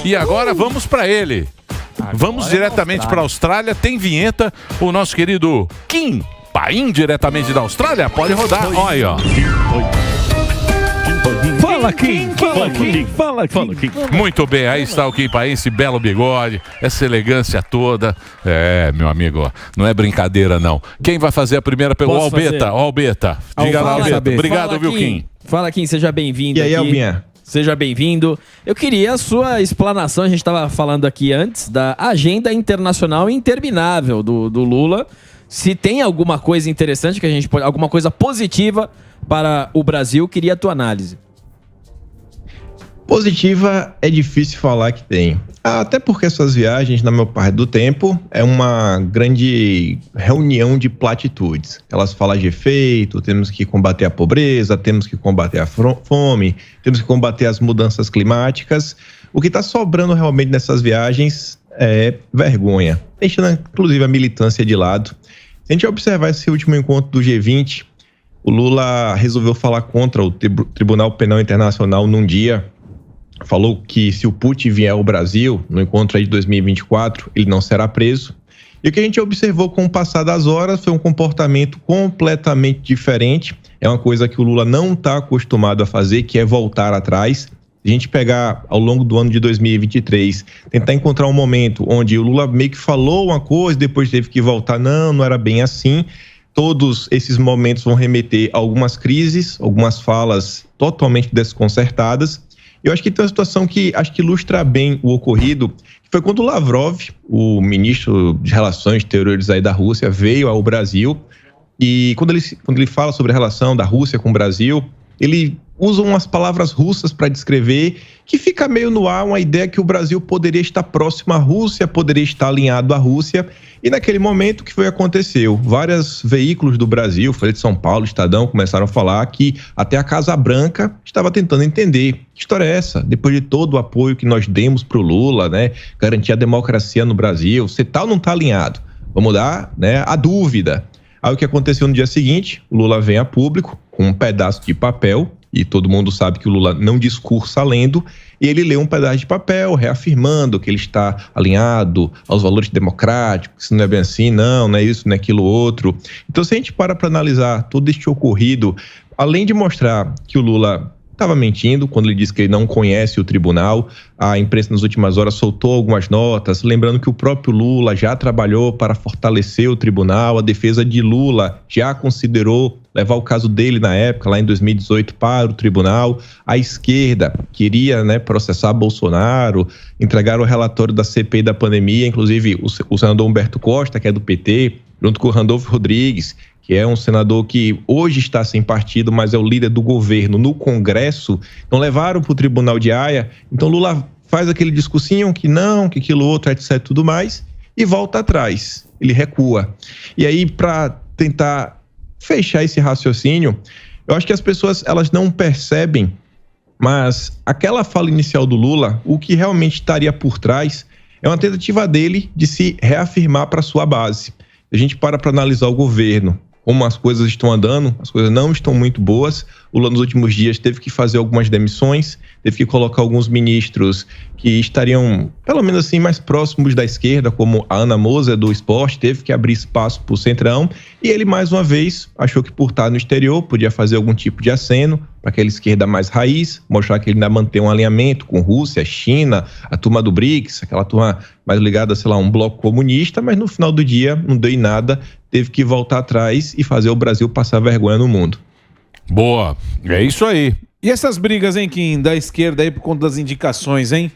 E agora vamos para ele. Vamos diretamente para a Austrália. Tem vinheta. O nosso querido Kim Paim, diretamente da Austrália. Pode rodar. Olha, ó. Fala, Kim. Fala, Kim. Muito bem, aí está o Kim Paim, esse belo bigode, essa elegância toda. É, meu amigo, não é brincadeira, não. Quem vai fazer a primeira pergunta? O Albeta. Diga lá, Albeta. Obrigado, viu, Kim? Fala, Kim, seja bem-vindo. E aí, aqui. Albinha? Seja bem-vindo. Eu queria a sua explanação, a gente estava falando aqui antes, da agenda internacional interminável do Lula. Se tem alguma coisa interessante que a gente pode, alguma coisa positiva para o Brasil, queria a tua análise. Positiva é difícil falar que tem. Até porque essas viagens, na maior parte do tempo, é uma grande reunião de platitudes. Elas falam de efeito, temos que combater a pobreza, temos que combater a fome, temos que combater as mudanças climáticas. O que está sobrando realmente nessas viagens é vergonha, deixando inclusive a militância de lado. Se a gente observar esse último encontro do G20, o Lula resolveu falar contra o Tribunal Penal Internacional num dia. Falou que se o Putin vier ao Brasil, no encontro aí de 2024, ele não será preso. E o que a gente observou com o passar das horas foi um comportamento completamente diferente. É uma coisa que o Lula não está acostumado a fazer, que é voltar atrás. Se a gente pegar ao longo do ano de 2023, tentar encontrar um momento onde o Lula meio que falou uma coisa, depois teve que voltar, não era bem assim. Todos esses momentos vão remeter a algumas crises, algumas falas totalmente desconcertadas. Eu acho que tem uma situação que acho que ilustra bem o ocorrido, que foi quando o Lavrov, o ministro de Relações Exteriores aí da Rússia, veio ao Brasil e quando ele fala sobre a relação da Rússia com o Brasil, ele usa umas palavras russas para descrever, que fica meio no ar uma ideia que o Brasil poderia estar próximo à Rússia, poderia estar alinhado à Rússia. E naquele momento, o que aconteceu? Vários veículos do Brasil, Folha de São Paulo, Estadão, começaram a falar que até a Casa Branca estava tentando entender que história é essa, depois de todo o apoio que nós demos para o Lula, né, garantir a democracia no Brasil, você tá ou não está alinhado? Vamos dar, né, a dúvida. Aí o que aconteceu no dia seguinte, o Lula vem a público com um pedaço de papel, e todo mundo sabe que o Lula não discursa lendo, e ele lê um pedaço de papel reafirmando que ele está alinhado aos valores democráticos, isso não é bem assim, não é isso, não é aquilo outro. Então, se a gente para analisar todo este ocorrido, além de mostrar que o Lula estava mentindo quando ele disse que ele não conhece o tribunal, a imprensa nas últimas horas soltou algumas notas, lembrando que o próprio Lula já trabalhou para fortalecer o tribunal, a defesa de Lula já considerou levar o caso dele na época, lá em 2018, para o tribunal. A esquerda queria, né, processar Bolsonaro, entregar o relatório da CPI da pandemia, inclusive o senador Humberto Costa, que é do PT, junto com o Randolfo Rodrigues, que é um senador que hoje está sem partido, mas é o líder do governo no Congresso, então levaram para o Tribunal de Haia. Então Lula faz aquele discursinho que não, que aquilo outro, etc, tudo mais, e volta atrás, ele recua. E aí, para tentar fechar esse raciocínio, eu acho que as pessoas, elas não percebem, mas aquela fala inicial do Lula, o que realmente estaria por trás, é uma tentativa dele de se reafirmar para sua base. A gente para analisar o governo, como as coisas estão andando, as coisas não estão muito boas. O Lula, nos últimos dias, teve que fazer algumas demissões, teve que colocar alguns ministros que estariam, pelo menos assim, mais próximos da esquerda, como a Ana Moser, do Esporte, teve que abrir espaço para o Centrão, e ele, mais uma vez, achou que por estar no exterior, podia fazer algum tipo de aceno para aquela esquerda mais raiz, mostrar que ele ainda mantém um alinhamento com Rússia, China, a turma do BRICS, aquela turma mais ligada, sei lá, a um bloco comunista, mas no final do dia não deu em nada, teve que voltar atrás e fazer o Brasil passar vergonha no mundo. Boa, é isso aí. E essas brigas, hein, Kim, da esquerda aí por conta das indicações, hein?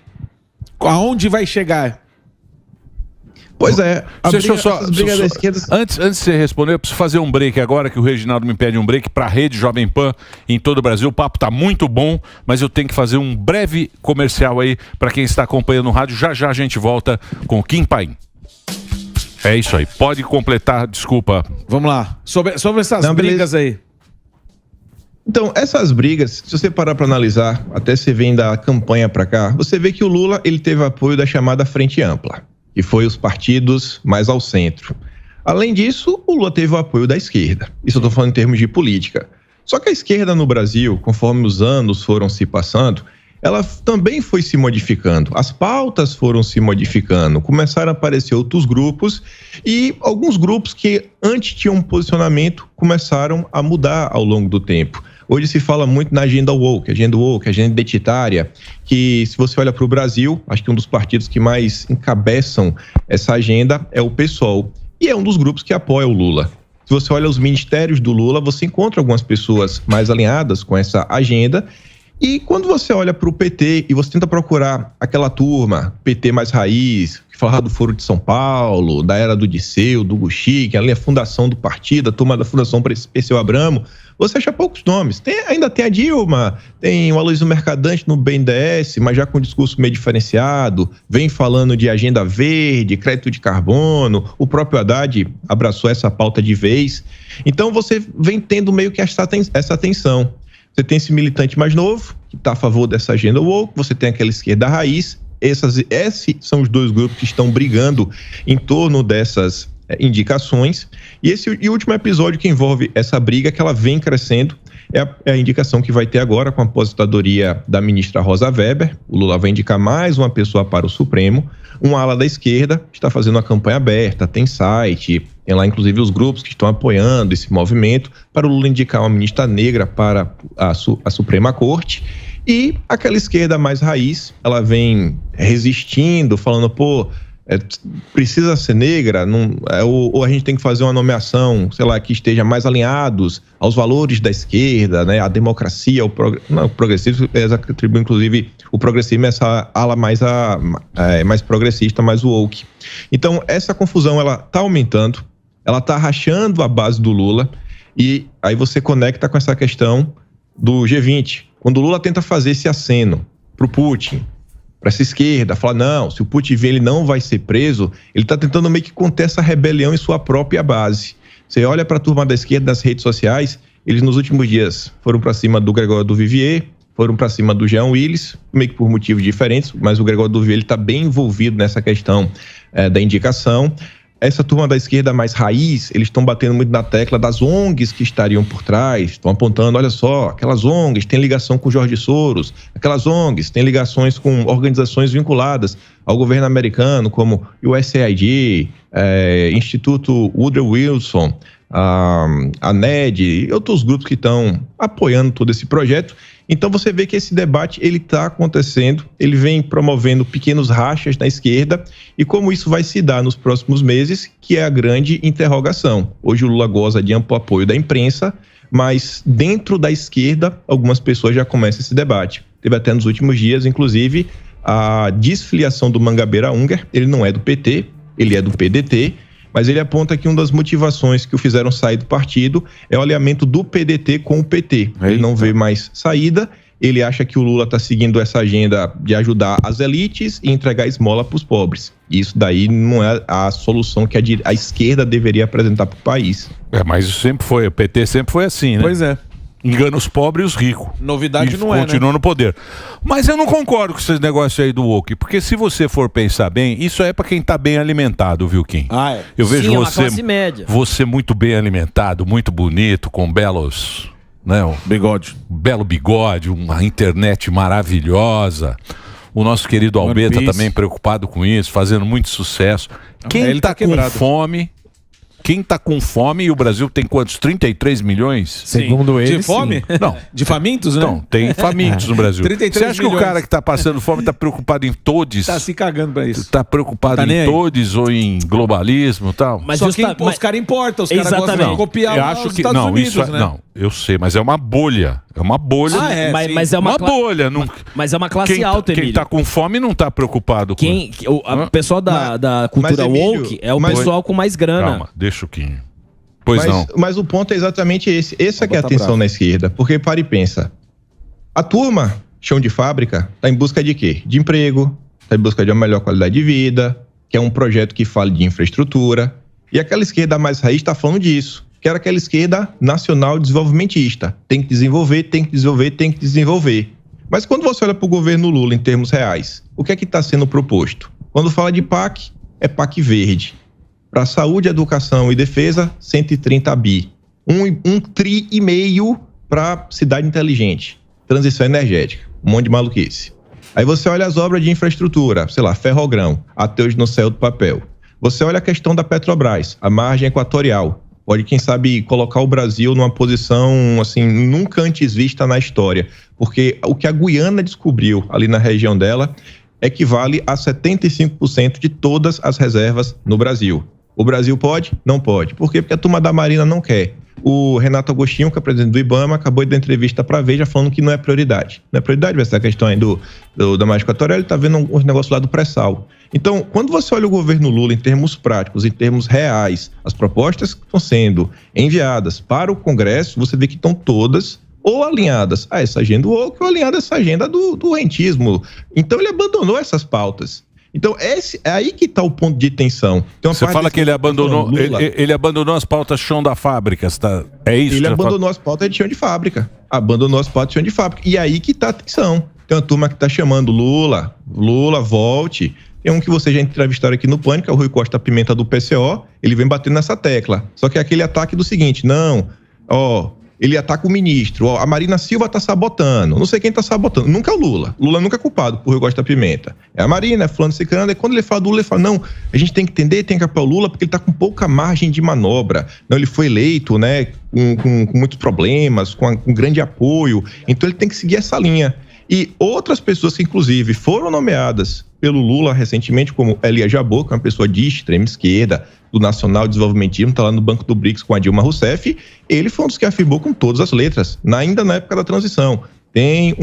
Aonde vai chegar? Pois é, da esquerda... Antes de você responder, eu preciso fazer um break agora, que o Reginaldo me pede um break para a Rede Jovem Pan em todo o Brasil. O papo tá muito bom, mas eu tenho que fazer um breve comercial aí para quem está acompanhando no rádio. Já já a gente volta com o Kim Paim. É isso aí, pode completar, desculpa. Vamos lá, sobre essas brigas aí. Então, essas brigas, se você parar para analisar, até você vem da campanha para cá, você vê que o Lula, ele teve apoio da chamada Frente Ampla, que foi os partidos mais ao centro. Além disso, o Lula teve o apoio da esquerda. Isso eu estou falando em termos de política. Só que a esquerda no Brasil, conforme os anos foram se passando, ela também foi se modificando. As pautas foram se modificando, começaram a aparecer outros grupos e alguns grupos que antes tinham um posicionamento começaram a mudar ao longo do tempo. Hoje se fala muito na agenda woke, agenda identitária, que se você olha para o Brasil, acho que um dos partidos que mais encabeçam essa agenda é o PSOL. E é um dos grupos que apoia o Lula. Se você olha os ministérios do Lula, você encontra algumas pessoas mais alinhadas com essa agenda. E quando você olha para o PT e você tenta procurar aquela turma, PT mais raiz, que falava do Foro de São Paulo, da era do Disseu, do Guxique, ali a fundação do partido, a turma da Fundação Perseu Abramo, você acha poucos nomes. Ainda tem a Dilma, tem o Aloysio Mercadante no BNDES, mas já com um discurso meio diferenciado, vem falando de agenda verde, crédito de carbono, o próprio Haddad abraçou essa pauta de vez. Então você vem tendo meio que essa tensão. Você tem esse militante mais novo, que está a favor dessa agenda woke, você tem aquela esquerda raiz, esses são os dois grupos que estão brigando em torno dessas indicações. E o último episódio que envolve essa briga, que ela vem crescendo, é a indicação que vai ter agora com a aposentadoria da ministra Rosa Weber. O Lula vai indicar mais uma pessoa para o Supremo. Uma ala da esquerda está fazendo uma campanha aberta, tem site, tem lá inclusive os grupos que estão apoiando esse movimento para o Lula indicar uma ministra negra para a Suprema Corte. E aquela esquerda mais raiz, ela vem resistindo, falando, precisa ser negra, ou a gente tem que fazer uma nomeação, sei lá, que esteja mais alinhados aos valores da esquerda, né, a democracia, o progressismo, atribui inclusive o progressismo essa ala mais progressista, mais woke. Então, essa confusão, ela tá aumentando, ela tá rachando a base do Lula, e aí você conecta com essa questão do G20. Quando o Lula tenta fazer esse aceno pro Putin, para essa esquerda, falar, não, se o Putin vir, ele não vai ser preso, ele está tentando meio que conter essa rebelião em sua própria base. Você olha para a turma da esquerda nas redes sociais, eles nos últimos dias foram para cima do Gregório do Vivier, foram para cima do Jean Willis, meio que por motivos diferentes, mas o Gregório do Vivier está bem envolvido nessa questão da indicação. Essa turma da esquerda mais raiz, eles estão batendo muito na tecla das ONGs que estariam por trás, estão apontando, olha só, aquelas ONGs têm ligação com Jorge Soros, aquelas ONGs têm ligações com organizações vinculadas ao governo americano, como o USAID, Instituto Woodrow Wilson, a NED e outros grupos que estão apoiando todo esse projeto. Então você vê que esse debate ele está acontecendo, ele vem promovendo pequenos rachas na esquerda e como isso vai se dar nos próximos meses, que é a grande interrogação. Hoje o Lula goza de amplo apoio da imprensa, mas dentro da esquerda algumas pessoas já começam esse debate. Teve até nos últimos dias, inclusive, a desfiliação do Mangabeira Unger, ele não é do PT, ele é do PDT, mas ele aponta que uma das motivações que o fizeram sair do partido é o alinhamento do PDT com o PT. Ele não vê mais saída, ele acha que o Lula está seguindo essa agenda de ajudar as elites e entregar esmola para os pobres. Isso daí não é a solução que a esquerda deveria apresentar para o país. Mas isso sempre foi, o PT sempre foi assim, né? Pois é. Engana os pobres e os ricos. Novidade não é, né? Continua no poder. Mas eu não concordo com esses negócios aí do woke, porque se você for pensar bem, isso é pra quem tá bem alimentado, viu, Kim? Eu vejo você muito bem alimentado, muito bonito, com belos... né, bigode. Belo bigode, uma internet maravilhosa. O nosso querido Albeta também preocupado com isso, fazendo muito sucesso. Quem tá com fome... Quem tá com fome, e o Brasil tem quantos? 33 milhões? Segundo ele, de fome? Sim. Não. De famintos, né? Não, tem famintos no Brasil. 33 Você acha milhões. Que o cara que tá passando fome tá preocupado em todos? Tá se cagando pra isso. Tá preocupado em todos ou em globalismo e tal? Mas só que os caras importam, os caras gostam de copiar os Estados Unidos, né? Não, eu sei, mas é uma bolha. É uma bolha. Mas é uma bolha. Mas é uma classe alta, Emílio. Quem tá com fome não tá preocupado com... O pessoal da cultura woke é o pessoal com mais grana. Calma, deixa o Kim. Mas o ponto é exatamente esse. Essa que é a tensão na esquerda. Porque para e pensa. A turma, chão de fábrica, tá em busca de quê? De emprego, tá em busca de uma melhor qualidade de vida, que é um projeto que fale de infraestrutura. E aquela esquerda mais raiz tá falando disso. Que era aquela esquerda nacional desenvolvimentista. Tem que desenvolver, tem que desenvolver, tem que desenvolver. Mas quando você olha para o governo Lula em termos reais, o que é que está sendo proposto? Quando fala de PAC, é PAC verde. Para saúde, educação e defesa, 130 bi. 1,5 tri para cidade inteligente. Transição energética. Um monte de maluquice. Aí você olha as obras de infraestrutura, sei lá, Ferrogrão, até hoje no céu do papel. Você olha a questão da Petrobras, a margem equatorial. Pode, quem sabe, colocar o Brasil numa posição, assim, nunca antes vista na história. Porque o que a Guiana descobriu ali na região dela equivale a 75% de todas as reservas no Brasil. O Brasil pode? Não pode. Por quê? Porque a turma da Marina não quer. O Renato Agostinho, que é presidente do IBAMA, acabou de dar entrevista para a Veja falando que não é prioridade. Não é prioridade, vai ser a questão aí da margem equatorial, ele está vendo os negócios lá do pré-sal. Então, quando você olha o governo Lula em termos práticos, em termos reais, as propostas que estão sendo enviadas para o Congresso, você vê que estão todas ou alinhadas a essa agenda ou alinhadas a essa agenda do rentismo. Então, ele abandonou essas pautas. Então, é aí que está o ponto de tensão. Você fala que ele abandonou as pautas chão da fábrica, tá? É isso? Ele abandonou as pautas de chão de fábrica. Abandonou as pautas de chão de fábrica. E aí que está a tensão. Tem uma turma que está chamando Lula, volte. Tem um que você já entrevistaram aqui no Pânico, é o Rui Costa Pimenta do PCO. Ele vem batendo nessa tecla. Só que é aquele ataque do seguinte, ele ataca o ministro, a Marina Silva tá sabotando, não sei quem tá sabotando, nunca é o Lula nunca é culpado por Rui Costa Pimenta, é a Marina, é fulano, ciclano, e quando ele fala do Lula, ele fala, não, a gente tem que entender, tem que apoiar o Lula porque ele tá com pouca margem de manobra, não, ele foi eleito, né, com muitos problemas, com grande apoio, então ele tem que seguir essa linha. E outras pessoas que, inclusive, foram nomeadas pelo Lula recentemente, como Elia Jabbour, que é uma pessoa de extrema esquerda, do Nacional Desenvolvimentismo, está lá no Banco do BRICS com a Dilma Rousseff, ele foi um dos que afirmou com todas as letras, ainda na época da transição. Tem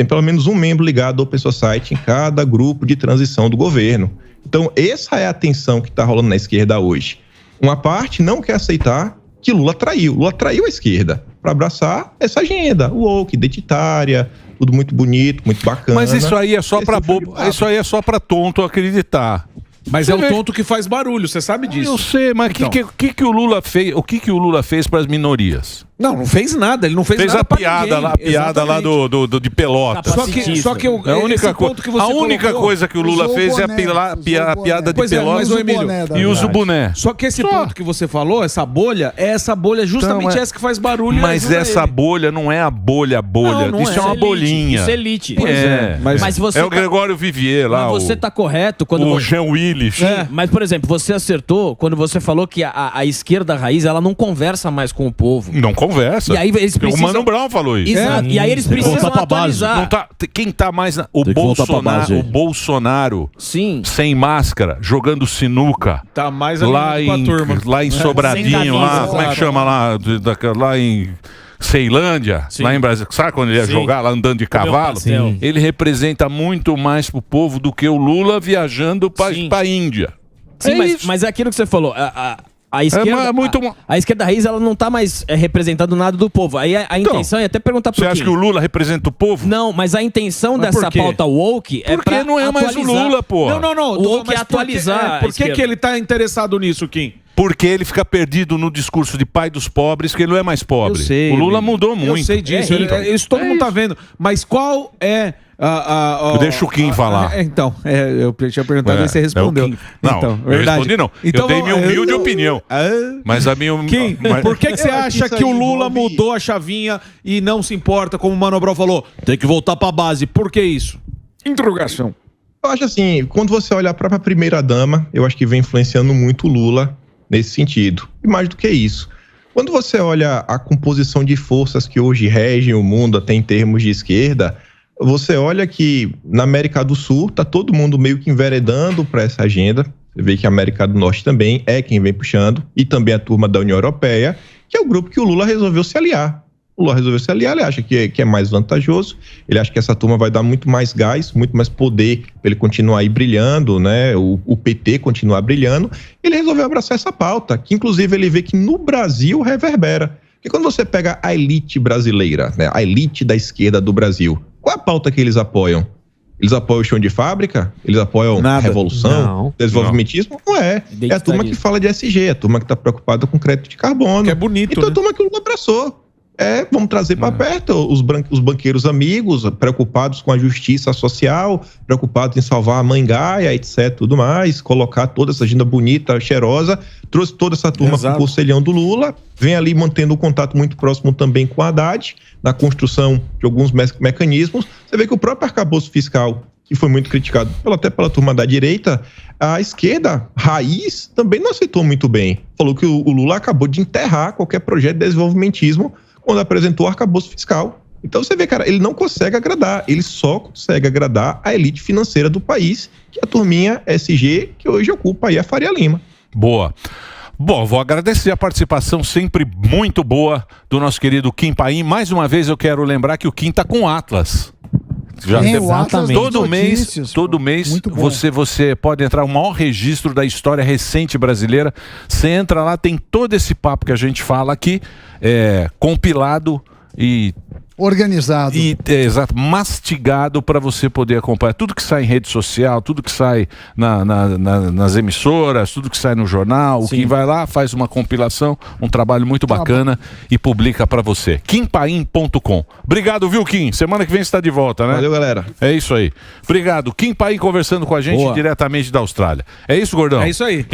pelo menos um membro ligado ao Open Society em cada grupo de transição do governo. Então, essa é a tensão que está rolando na esquerda hoje. Uma parte não quer aceitar que Lula traiu a esquerda para abraçar essa agenda, woke, identitária, tudo muito bonito, muito bacana. Mas isso aí é só para bobo, isso aí é só para tonto acreditar. Mas é o tonto que faz barulho, você sabe disso. Eu sei, mas o então. que o Lula fez? O que o Lula fez para as minorias? Não fez nada, ele não fez nada a piada lá, a piada lá de Pelota. Só que a única coisa que o Lula fez é a piada de Pelota e usa o boné. Só que esse ponto que você falou, essa bolha justamente então, essa que faz barulho. Mas essa bolha não é a bolha. Não isso é uma bolinha. Isso é elite. Mas você é o Gregório Vivier lá. Mas você tá correto quando o Jean Willis. Mas, por exemplo, você acertou quando você falou que a esquerda raiz, ela não conversa mais com o povo. Não conversa. E aí eles precisam... O Mano Brown falou isso. Exato. E aí eles precisam atualizar. Não tá... Quem tá mais... O Bolsonaro, sim, sem máscara, jogando sinuca. Tá mais lá com a turma. Lá em Sobradinho, lá, como é que chama lá? Lá em Ceilândia, lá em Brasil. Sabe quando ele ia jogar lá andando de cavalo? Ele representa muito mais pro povo do que o Lula viajando pra Índia. Sim, mas é aquilo que você falou. A esquerda raiz, ela não tá mais representando nada do povo. Aí a intenção é até perguntar pro Você acha que o Lula representa o povo? Não, mas a intenção dessa pauta woke é porque não é mais o Lula, pô. Não. O woke é atualizar. Por que ele tá interessado nisso, Kim? Porque ele fica perdido no discurso de pai dos pobres, que ele não é mais pobre. Eu sei, o Lula mudou muito. Eu sei disso. Isso todo mundo tá vendo. Mas qual é... Deixa o Kim falar. Eu tinha perguntado e você respondeu. Não, eu respondi não. Eu dei minha humilde opinião. Mas a minha... Kim, por que você acha que o Lula mudou a chavinha e não se importa, como o Mano Brown falou, tem que voltar pra base? Por que isso? Interrogação. Eu acho assim, quando você olha a própria primeira-dama, eu acho que vem influenciando muito o Lula nesse sentido. E mais do que isso, quando você olha a composição de forças que hoje regem o mundo, até em termos de esquerda, você olha que na América do Sul tá todo mundo meio que enveredando para essa agenda. Você vê que a América do Norte também é quem vem puxando, e também a turma da União Europeia, que é o grupo que o Lula resolveu se aliar. O Lula resolveu se aliar, ele acha que é mais vantajoso, ele acha que essa turma vai dar muito mais gás, muito mais poder para ele continuar aí brilhando, né? O PT continuar brilhando. Ele resolveu abraçar essa pauta, que inclusive ele vê que no Brasil reverbera. Porque quando você pega a elite brasileira, né? A elite da esquerda do Brasil, qual é a pauta que eles apoiam? Eles apoiam o chão de fábrica? Eles apoiam a revolução? Desenvolvimentismo? Não é. É a turma que fala de SG, a turma que está preocupada com crédito de carbono. Que é bonito, então, né? a turma que o Lula abraçou. Vamos trazer para perto os banqueiros amigos, preocupados com a justiça social, preocupados em salvar a Mãe Gaia, etc, tudo mais, colocar toda essa agenda bonita, cheirosa, trouxe toda essa turma para o conselhão do Lula, vem ali mantendo o contato muito próximo também com a Haddad, na construção de alguns mecanismos. Você vê que o próprio arcabouço fiscal, que foi muito criticado até pela turma da direita, a esquerda raiz também não aceitou muito bem. Falou que o Lula acabou de enterrar qualquer projeto de desenvolvimentismo quando apresentou o arcabouço fiscal. Então você vê, cara, ele não consegue agradar, ele só consegue agradar a elite financeira do país, que é a turminha SG, que hoje ocupa aí a Faria Lima. Boa. Bom, vou agradecer a participação sempre muito boa do nosso querido Kim Paim. Mais uma vez eu quero lembrar que o Kim tá com o Atlas. Já exatamente. Todo mês você pode entrar, o maior registro da história recente brasileira. Você entra lá, tem todo esse papo que a gente fala aqui, compilado e organizado. Exato, mastigado para você poder acompanhar tudo que sai em rede social, tudo que sai nas emissoras, tudo que sai no jornal. O Kim vai lá, faz uma compilação, um trabalho muito bacana e publica para você. KimPaim.com. Obrigado, viu, Kim? Semana que vem você está de volta, né? Valeu, galera. É isso aí. Obrigado. Kim Paim conversando com a gente diretamente da Austrália. É isso, Gordão? É isso aí.